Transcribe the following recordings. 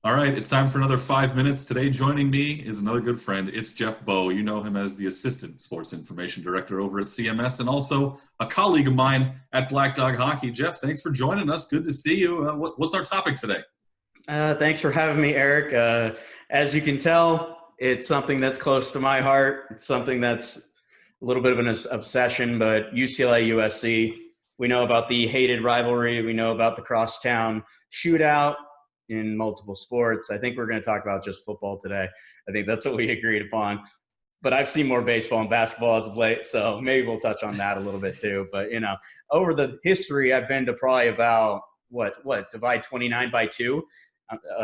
All right, it's time for another 5 minutes. Today, joining me is another good friend. It's Jeff Bowe. You know him as the Assistant Sports Information Director over at CMS and also a colleague of mine at Black Dog Hockey. Jeff, thanks for joining us. Good to see you. What's our topic today? Thanks for having me, Eric. As you can tell, it's something that's close to my heart. It's something that's a little bit of an obsession, but UCLA USC, we know about the hated rivalry. We know about the crosstown shootout in multiple sports. I think we're going to talk about just football today. I think that's what we agreed upon. But I've seen more baseball and basketball as of late, so maybe we'll touch on that a little bit too. But, over the history, I've been to probably about, divide 29 by 2?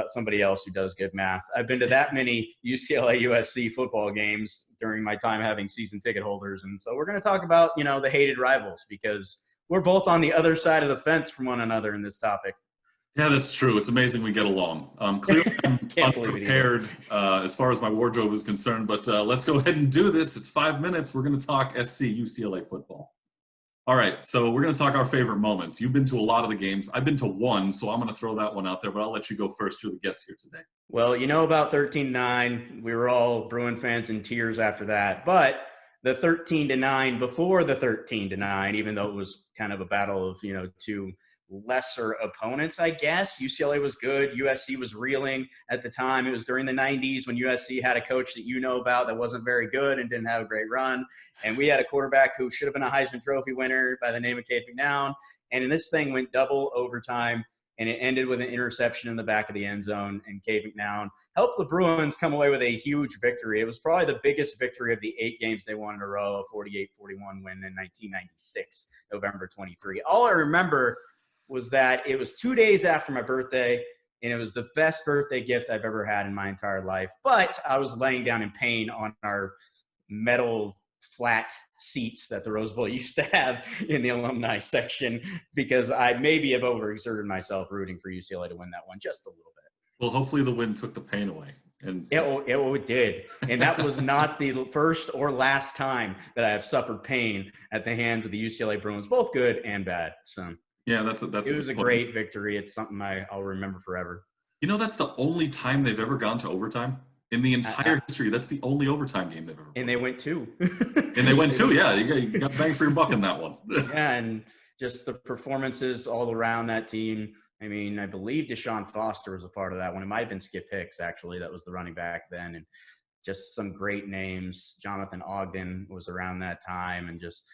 Somebody else who does good math. I've been to that many UCLA USC football games during my time having season ticket holders. And so we're going to talk about, the hated rivals because we're both on the other side of the fence from one another in this topic. Yeah, that's true. It's amazing we get along. Clearly, I'm unprepared as far as my wardrobe is concerned, but let's go ahead and do this. It's 5 minutes. We're going to talk SC UCLA football. All right, so we're going to talk our favorite moments. You've been to a lot of the games. I've been to one, so I'm going to throw that one out there, but I'll let you go first. You're the guest here today. Well, about 13-9. We were all Bruin fans in tears after that. But the 13-9, before the 13-9, even though it was kind of a battle of, two lesser opponents, I guess. UCLA was good. USC was reeling at the time. It was during the 90s when USC had a coach that you know about that wasn't very good and didn't have a great run. And we had a quarterback who should have been a Heisman Trophy winner by the name of Cade McNown. And this thing went double overtime, and it ended with an interception in the back of the end zone. And Cade McNown helped the Bruins come away with a huge victory. It was probably the biggest victory of the 8 games they won in a row, a 48-41 win in 1996, November 23. All I remember was that it was 2 days after my birthday, and it was the best birthday gift I've ever had in my entire life. But I was laying down in pain on our metal flat seats that the Rose Bowl used to have in the alumni section because I maybe have overexerted myself rooting for UCLA to win that one just a little bit. Well, hopefully the win took the pain away. And it did. And that was not the first or last time that I have suffered pain at the hands of the UCLA Bruins, both good and bad. So yeah, it was a great victory. It's something I'll remember forever. That's the only time they've ever gone to overtime in the entire history. That's the only overtime game they've ever played. And they went 2. And they went 2. Yeah, you got bang for your buck in that one. Yeah, and just the performances all around that team. I mean, I believe Deshaun Foster was a part of that one. It might have been Skip Hicks, actually. That was the running back then. And just some great names. Jonathan Ogden was around that time, and just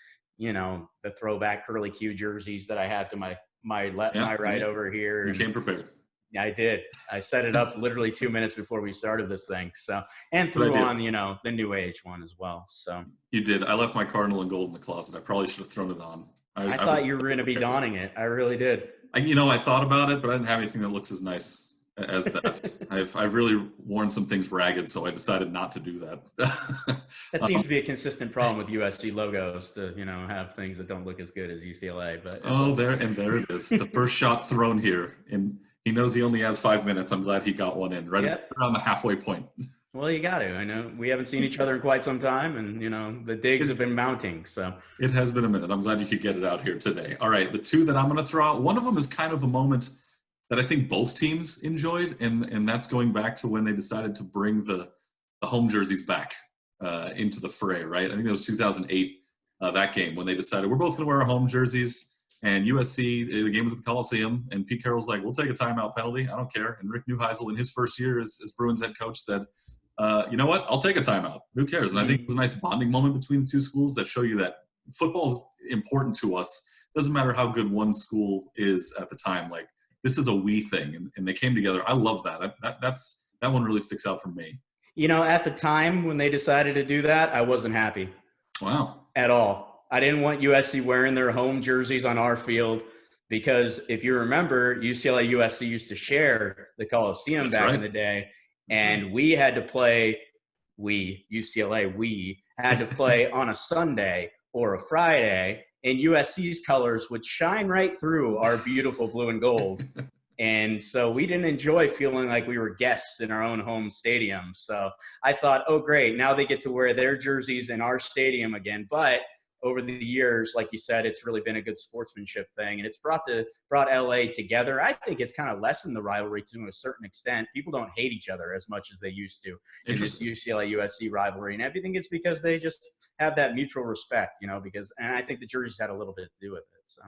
the throwback curly Q jerseys that I have to my right over here. You came prepared. Yeah, I did. I set it up literally 2 minutes before we started this thing. So, and threw on, the New Age one as well. So you did. I left my Cardinal and Gold in the closet. I probably should have thrown it on. I thought you were going to be donning it. I really did. I thought about it, but I didn't have anything that looks as nice as that. I've really worn some things ragged, so I decided not to do that. That seems to be a consistent problem with USC logos to, have things that don't look as good as UCLA. But there it is. The first shot thrown here, and he knows he only has 5 minutes. I'm glad he got one in right around the halfway point. Well, you got to. I know we haven't seen each other in quite some time, and the digs have been mounting. So it has been a minute. I'm glad you could get it out here today. All right, the 2 that I'm going to throw out. One of them is kind of a moment that I think both teams enjoyed, and that's going back to when they decided to bring the home jerseys back into the fray, right? I think it was 2008, that game, when they decided we're both going to wear our home jerseys, and USC, the game was at the Coliseum, and Pete Carroll's like, we'll take a timeout penalty. I don't care. And Rick Neuheisel, in his first year as Bruins head coach, said, you know what? I'll take a timeout. Who cares? And I think it was a nice bonding moment between the two schools that show you that football is important to us. Doesn't matter how good one school is at the time. Like, this is a we thing, and they came together. I love that. That one really sticks out for me. At the time when they decided to do that, I wasn't happy. Wow. At all. I didn't want USC wearing their home jerseys on our field because if you remember, UCLA USC used to share the Coliseum back in the day, and we had to play UCLA had to play on a Sunday or a Friday, and USC's colors would shine right through our beautiful blue and gold. And so we didn't enjoy feeling like we were guests in our own home stadium. So I thought, oh, great, now they get to wear their jerseys in our stadium again. But over the years, like you said, it's really been a good sportsmanship thing, and it's brought LA together. I think it's kind of lessened the rivalry to a certain extent. People don't hate each other as much as they used to in this UCLA USC rivalry, and everything it's because they just have that mutual respect, and I think the jerseys had a little bit to do with it. So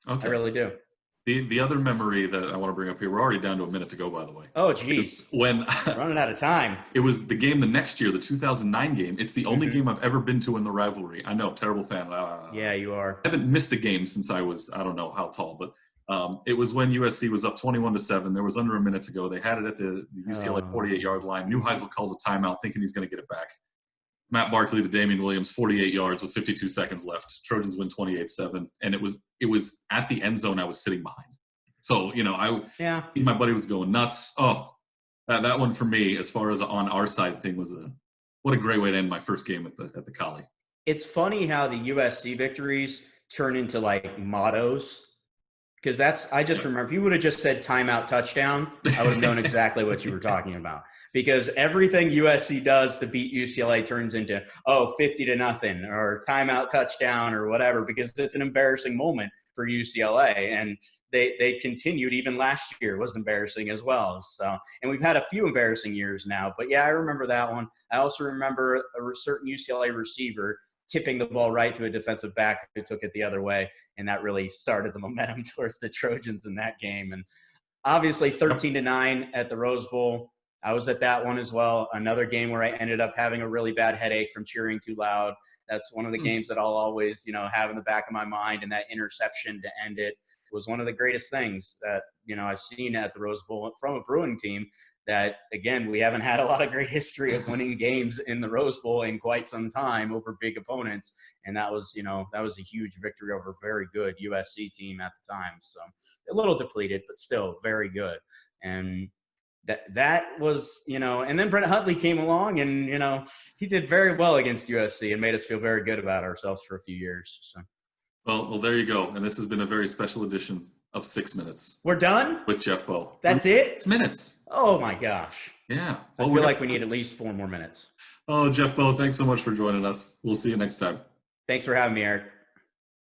okay. I really do. The other memory that I want to bring up here, we're already down to a minute to go, by the way. Oh, geez. When running out of time. It was the game the next year, the 2009 game. It's the only game I've ever been to in the rivalry. I know, terrible fan. Yeah, you are. I haven't missed a game since I was, I don't know how tall, but it was when USC was up 21-7. There was under a minute to go. They had it at the UCLA 48-yard line. Neuheisel calls a timeout thinking he's going to get it back. Matt Barkley to Damian Williams, 48 yards with 52 seconds left. Trojans win 28-7. And it was at the end zone I was sitting behind. So, my buddy was going nuts. Oh, that one for me, as far as on our side thing, was what a great way to end my first game at the Collie. It's funny how the USC victories turn into like mottos. Because I just remember, if you would have just said timeout touchdown, I would have known exactly what you were talking about. Because everything USC does to beat UCLA turns into, 50-0 or timeout touchdown or whatever, because it's an embarrassing moment for UCLA. And they continued, even last year was embarrassing as well. So, and we've had a few embarrassing years now, but yeah, I remember that one. I also remember a certain UCLA receiver tipping the ball right to a defensive back who took it the other way. And that really started the momentum towards the Trojans in that game. And obviously 13-9 at the Rose Bowl. I was at that one as well. Another game where I ended up having a really bad headache from cheering too loud. That's one of the games that I'll always, have in the back of my mind, and that interception to end it was one of the greatest things that, I've seen at the Rose Bowl from a Bruin team that, again, we haven't had a lot of great history of winning games in the Rose Bowl in quite some time over big opponents. And that was a huge victory over a very good USC team at the time. So a little depleted, but still very good. And that was, and then Brent Huntley came along and, he did very well against USC and made us feel very good about ourselves for a few years. So. Well, there you go. And this has been a very special edition of 6 Minutes. We're done? With Jeff Bowe. That's it? 6 minutes. Oh, my gosh. Yeah. Well, I feel like we need at least 4 more minutes. Oh, Jeff Bowe, thanks so much for joining us. We'll see you next time. Thanks for having me, Eric.